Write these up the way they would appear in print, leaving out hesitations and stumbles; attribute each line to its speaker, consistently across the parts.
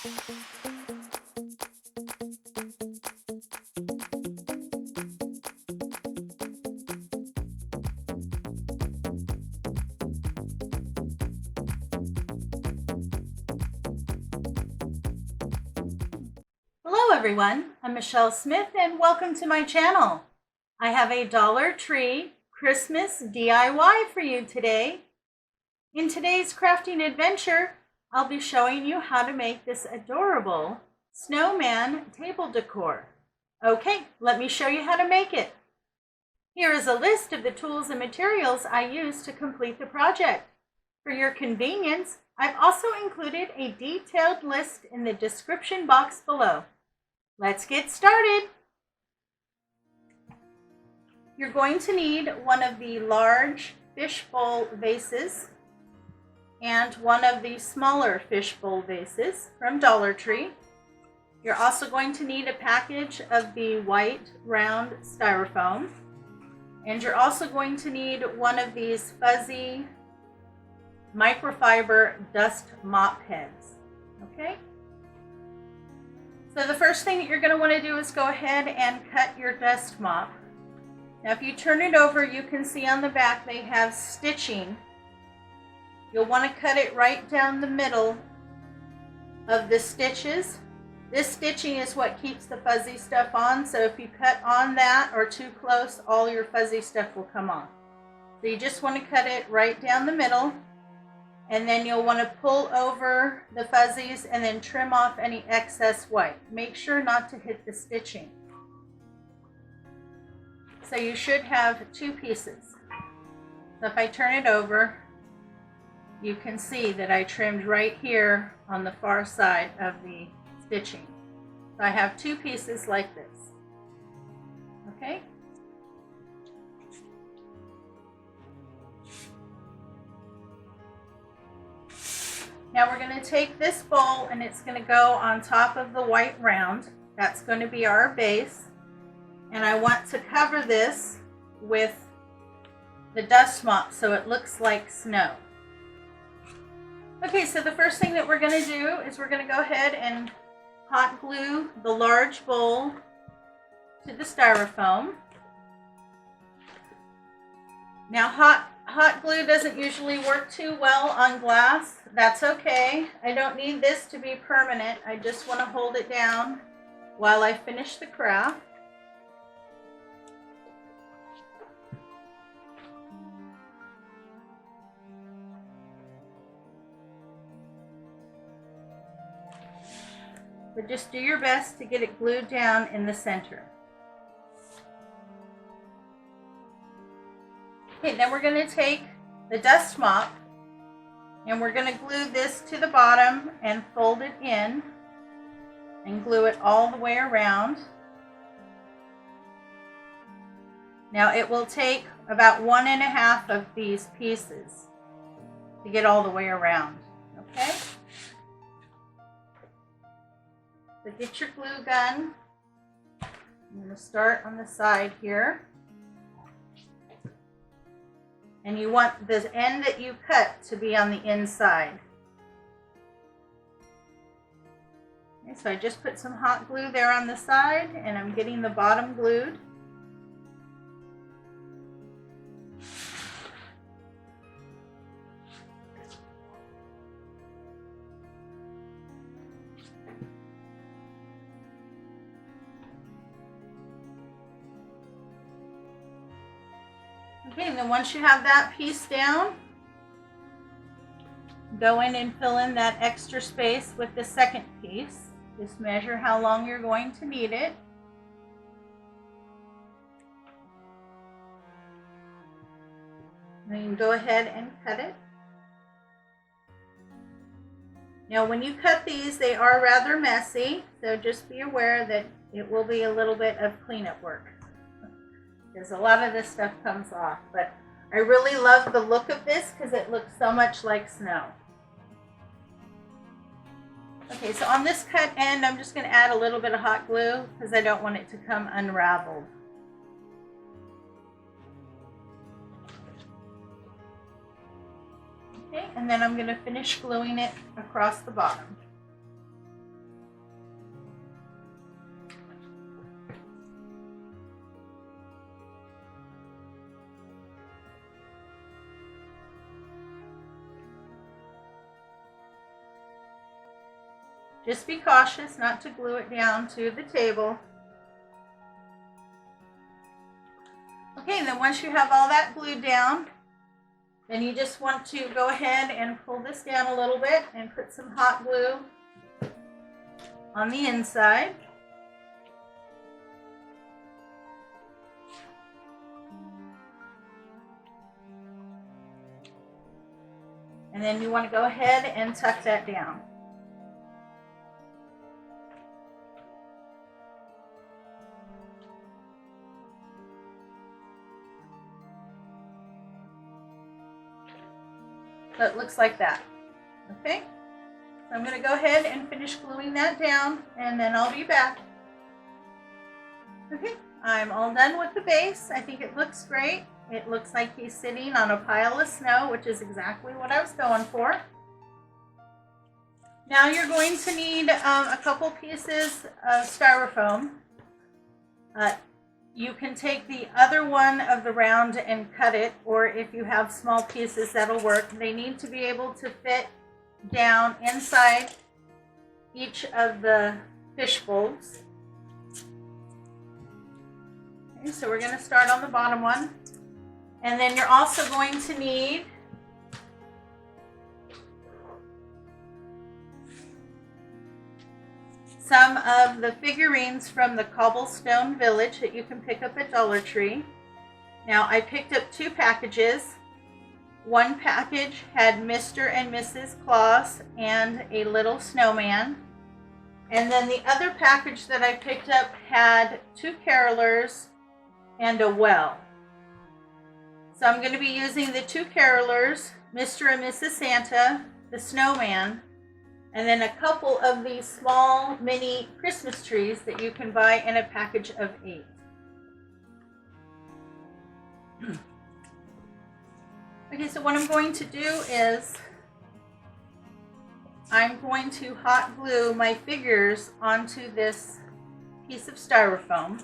Speaker 1: Hello everyone, I'm Michelle Smith and welcome to my channel. I have a Dollar Tree Christmas DIY for you today. In today's crafting adventure, I'll be showing you how to make this adorable snowman table decor. Okay, let me show you how to make it. Here is a list of the tools and materials I used to complete the project. For your convenience, I've also included a detailed list in the description box below. Let's get started. You're going to need one of the large fishbowl vases and one of the smaller fishbowl vases from Dollar Tree. You're also going to need a package of the white round styrofoam, and you're also going to need one of these fuzzy microfiber dust mop heads. Okay? So the first thing that you're going to want to do is go ahead and cut your dust mop. Now if you turn it over, you can see on the back they have stitching. You'll want to cut it right down the middle of the stitches. This stitching is what keeps the fuzzy stuff on, so if you cut on that or too close, all your fuzzy stuff will come off. So you just want to cut it right down the middle. And then you'll want to pull over the fuzzies and then trim off any excess white. Make sure not to hit the stitching. So you should have two pieces. So if I turn it over, you can see that I trimmed right here on the far side of the stitching. So I have two pieces like this. Okay? Now we're going to take this bowl and it's going to go on top of the white round. That's going to be our base. And I want to cover this with the dust mop so it looks like snow. Okay, so the first thing that we're going to do is we're going to go ahead and hot glue the large bowl to the styrofoam. Now hot glue doesn't usually work too well on glass. That's okay. I don't need this to be permanent. I just want to hold it down while I finish the craft. But just do your best to get it glued down in the center. Okay, then we're going to take the dust mop and we're going to glue this to the bottom and fold it in and glue it all the way around. Now it will take about 1.5 of these pieces to get all the way around. Okay? So get your glue gun. I'm going to start on the side here. And you want the end that you cut to be on the inside. Okay, so I just put some hot glue there on the side and I'm getting the bottom glued. Okay, and then once you have that piece down, go in and fill in that extra space with the second piece. Just measure how long you're going to need it. Then you can go ahead and cut it. Now when you cut these, they are rather messy, so just be aware that it will be a little bit of cleanup work, because a lot of this stuff comes off. But I really love the look of this because it looks so much like snow. Okay, so on this cut end, I'm just going to add a little bit of hot glue because I don't want it to come unraveled. Okay, and then I'm going to finish gluing it across the bottom. Just be cautious not to glue it down to the table. Okay, and then once you have all that glued down, then you just want to go ahead and pull this down a little bit and put some hot glue on the inside. And then you want to go ahead and tuck that down. So it looks like that. Okay? So I'm going to go ahead and finish gluing that down, and then I'll be back. Okay, I'm all done with the base. I think it looks great. It looks like he's sitting on a pile of snow, which is exactly what I was going for. Now you're going to need a couple pieces of styrofoam. You can take the other one of the round and cut it, or if you have small pieces, that'll work. They need to be able to fit down inside each of the fish bowls. Okay, so we're going to start on the bottom one. And then you're also going to need some of the figurines from the Cobblestone Village that you can pick up at Dollar Tree. Now I picked up 2 packages. One package had Mr. and Mrs. Claus and a little snowman. And then the other package that I picked up had 2 carolers and a well. So I'm going to be using the 2 carolers, Mr. and Mrs. Santa, the snowman, and then a couple of these small mini Christmas trees that you can buy in a package of 8. Okay, so what I'm going to do is I'm going to hot glue my figures onto this piece of styrofoam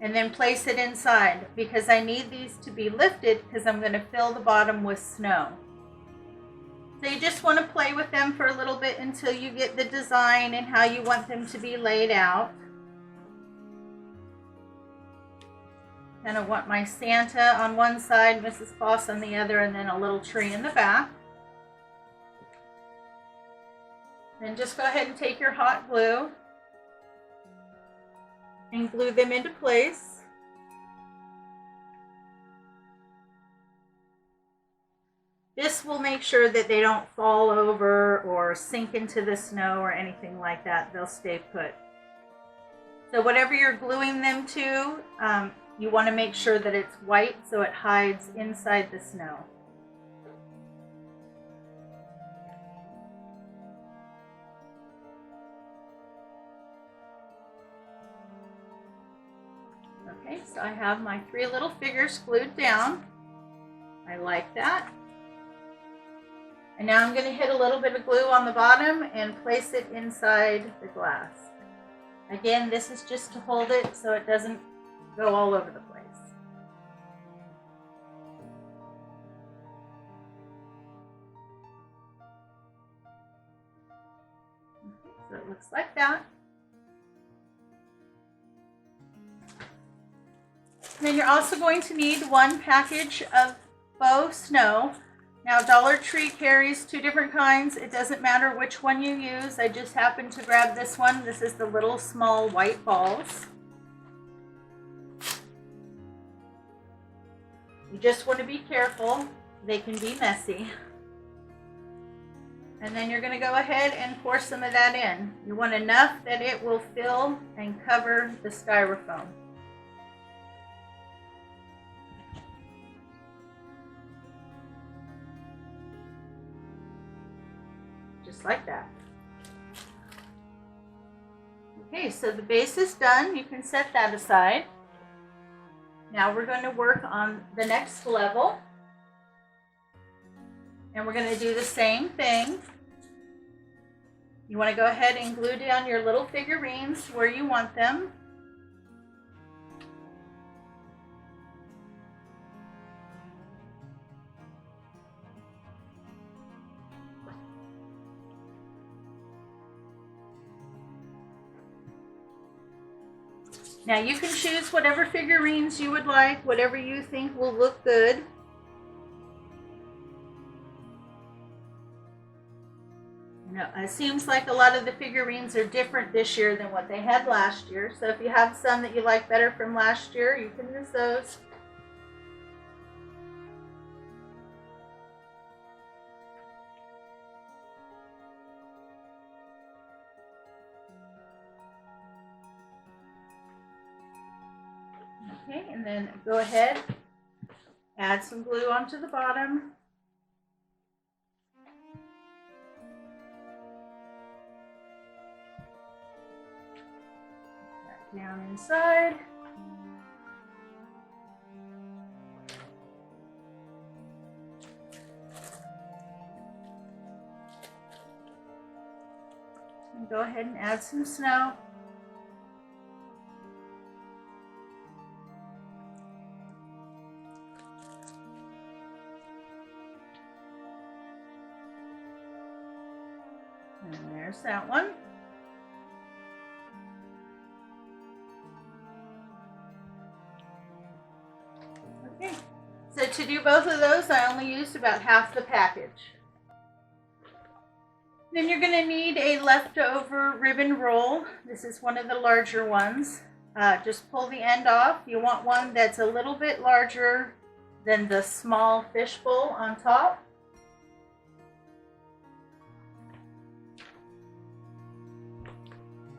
Speaker 1: and then place it inside, because I need these to be lifted because I'm going to fill the bottom with snow. So you just want to play with them for a little bit until you get the design and how you want them to be laid out. Kind of want my Santa on one side, Mrs. Claus on the other, and then a little tree in the back. Then just go ahead and take your hot glue and glue them into place. This will make sure that they don't fall over or sink into the snow or anything like that. They'll stay put. So whatever you're gluing them to, you want to make sure that it's white so it hides inside the snow. Okay, so I have my 3 little figures glued down. I like that. And now I'm going to hit a little bit of glue on the bottom and place it inside the glass. Again, this is just to hold it so it doesn't go all over the place. Okay, so it looks like that. And then you're also going to need 1 package of faux snow. Now Dollar Tree carries 2 different kinds. It doesn't matter which one you use. I just happened to grab this one. This is the little small white balls. You just want to be careful. They can be messy. And then you're going to go ahead and pour some of that in. You want enough that it will fill and cover the styrofoam. Just like that. Okay, so the base is done. You can set that aside. Now we're going to work on the next level. And we're going to do the same thing. You want to go ahead and glue down your little figurines where you want them. Now you can choose whatever figurines you would like, whatever you think will look good. Now, it seems like a lot of the figurines are different this year than what they had last year. So if you have some that you like better from last year, you can use those. Okay, and then go ahead, add some glue onto the bottom. Back down inside. And go ahead and add some snow. And there's that one. Okay, so to do both of those, I only used about half the package. Then you're going to need a leftover ribbon roll. This is one of the larger ones. Just pull the end off. You want one that's a little bit larger than the small fishbowl on top.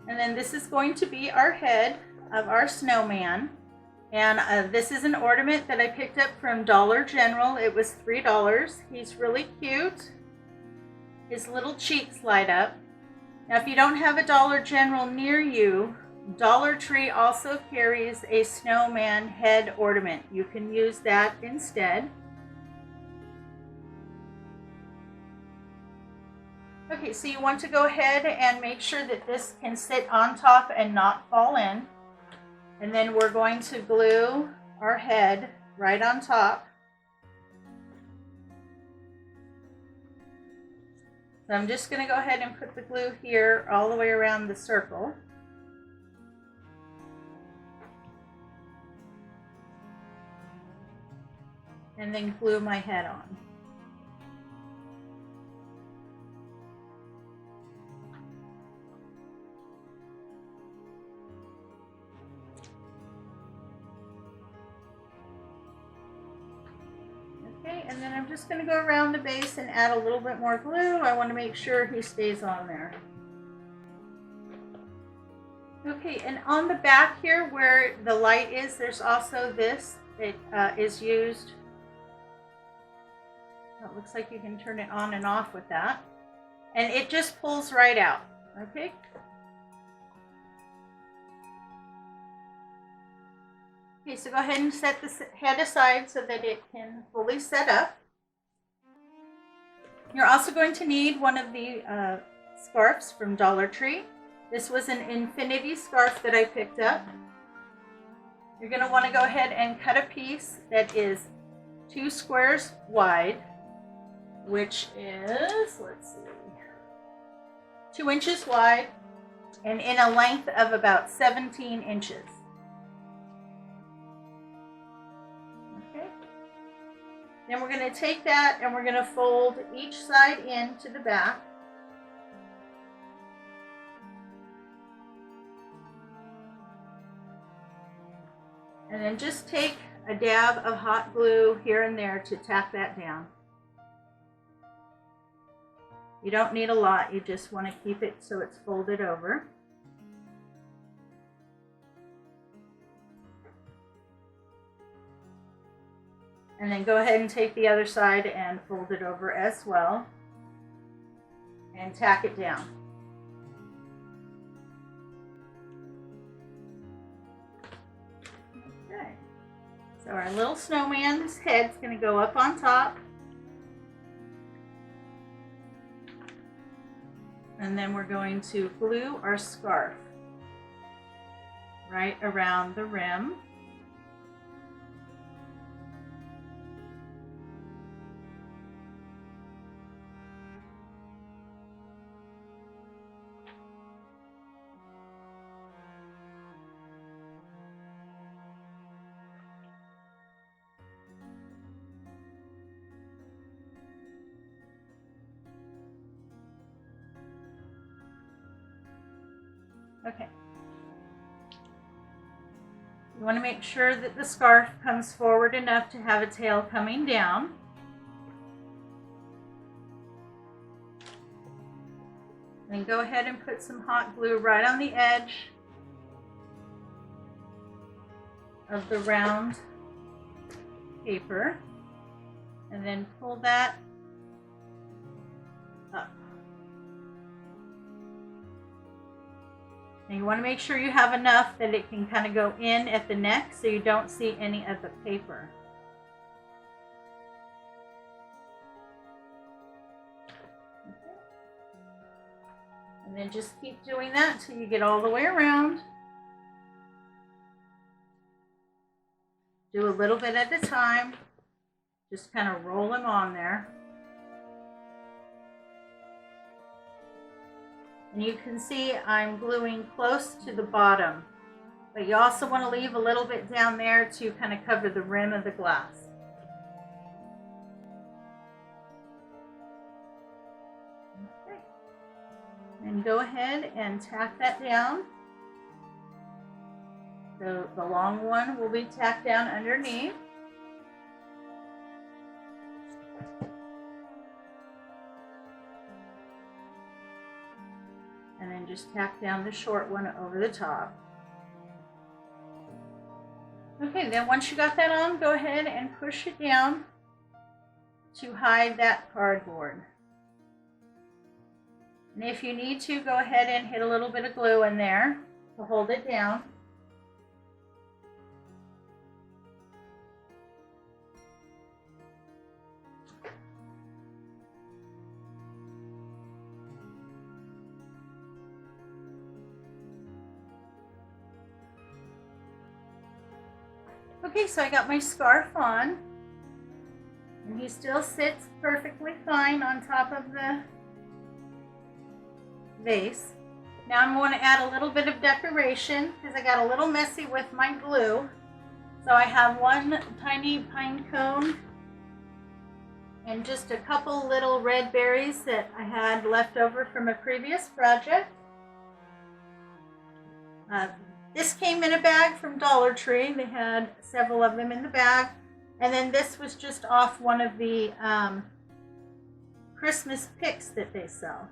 Speaker 1: And then this is going to be our head of our snowman. And this is an ornament that I picked up from Dollar General. It was $3. He's really cute. His little cheeks light up. Now if you don't have a Dollar General near you, Dollar Tree also carries a snowman head ornament. You can use that instead. Okay, so you want to go ahead and make sure that this can sit on top and not fall in. And then we're going to glue our head right on top. So I'm just going to go ahead and put the glue here all the way around the circle. And then glue my head on. Okay, and then I'm just going to go around the base and add a little bit more glue. I want to make sure he stays on there. Okay, and on the back here where the light is, there's also this that is used. It looks like you can turn it on and off with that. And it just pulls right out, okay? Okay, so go ahead and set the head aside so that it can fully set up. You're also going to need one of the scarves from Dollar Tree. This was an infinity scarf that I picked up. You're going to want to go ahead and cut a piece that is 2 squares wide, which is, let's see, 2 inches wide and in a length of about 17 inches. Okay. Then we're going to take that and we're going to fold each side into the back. And then just take a dab of hot glue here and there to tack that down. You don't need a lot, you just want to keep it so it's folded over. And then go ahead and take the other side and fold it over as well. And tack it down. Okay. So our little snowman's head's going to go up on top. And then we're going to glue our scarf right around the rim. Okay. You want to make sure that the scarf comes forward enough to have a tail coming down. Then go ahead and put some hot glue right on the edge of the round paper, and then pull that up. And you want to make sure you have enough that it can kind of go in at the neck so you don't see any of the paper. Okay. And then just keep doing that till you get all the way around. Do a little bit at a time. Just kind of roll them on there. And you can see I'm gluing close to the bottom, but you also want to leave a little bit down there to kind of cover the rim of the glass. Okay. And go ahead and tack that down. So the long one will be tacked down underneath. And then just tack down the short one over the top. Okay, then once you got that on, go ahead and push it down to hide that cardboard. And if you need to, go ahead and hit a little bit of glue in there to hold it down. Okay, so I got my scarf on, and he still sits perfectly fine on top of the vase. Now I'm going to add a little bit of decoration because I got a little messy with my glue. So I have one tiny pine cone and just a couple little red berries that I had left over from a previous project. This came in a bag from Dollar Tree. They had several of them in the bag. And then this was just off one of the Christmas picks that they sell.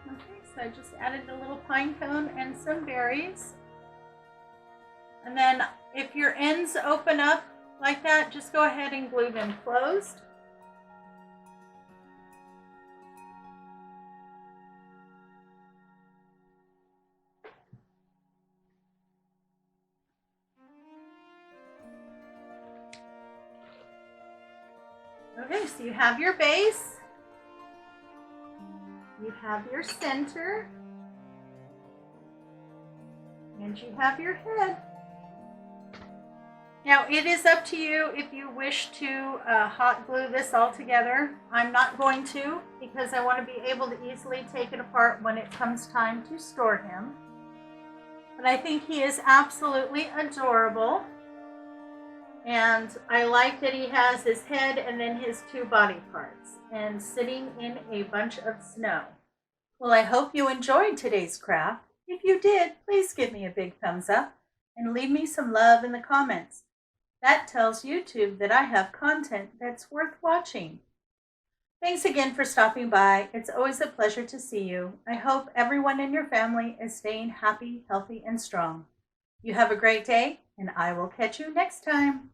Speaker 1: Okay, so I just added a little pine cone and some berries. And then if your ends open up like that, just go ahead and glue them closed. Okay, so you have your base. You have your center, and you have your head. Now it is up to you if you wish to hot glue this all together. I'm not going to because I want to be able to easily take it apart when it comes time to store him. But I think he is absolutely adorable. And I like that he has his head and then his two body parts and sitting in a bunch of snow. Well, I hope you enjoyed today's craft. If you did, please give me a big thumbs up and leave me some love in the comments. That tells YouTube that I have content that's worth watching. Thanks again for stopping by. It's always a pleasure to see you. I hope everyone in your family is staying happy, healthy, and strong. You have a great day, and I will catch you next time.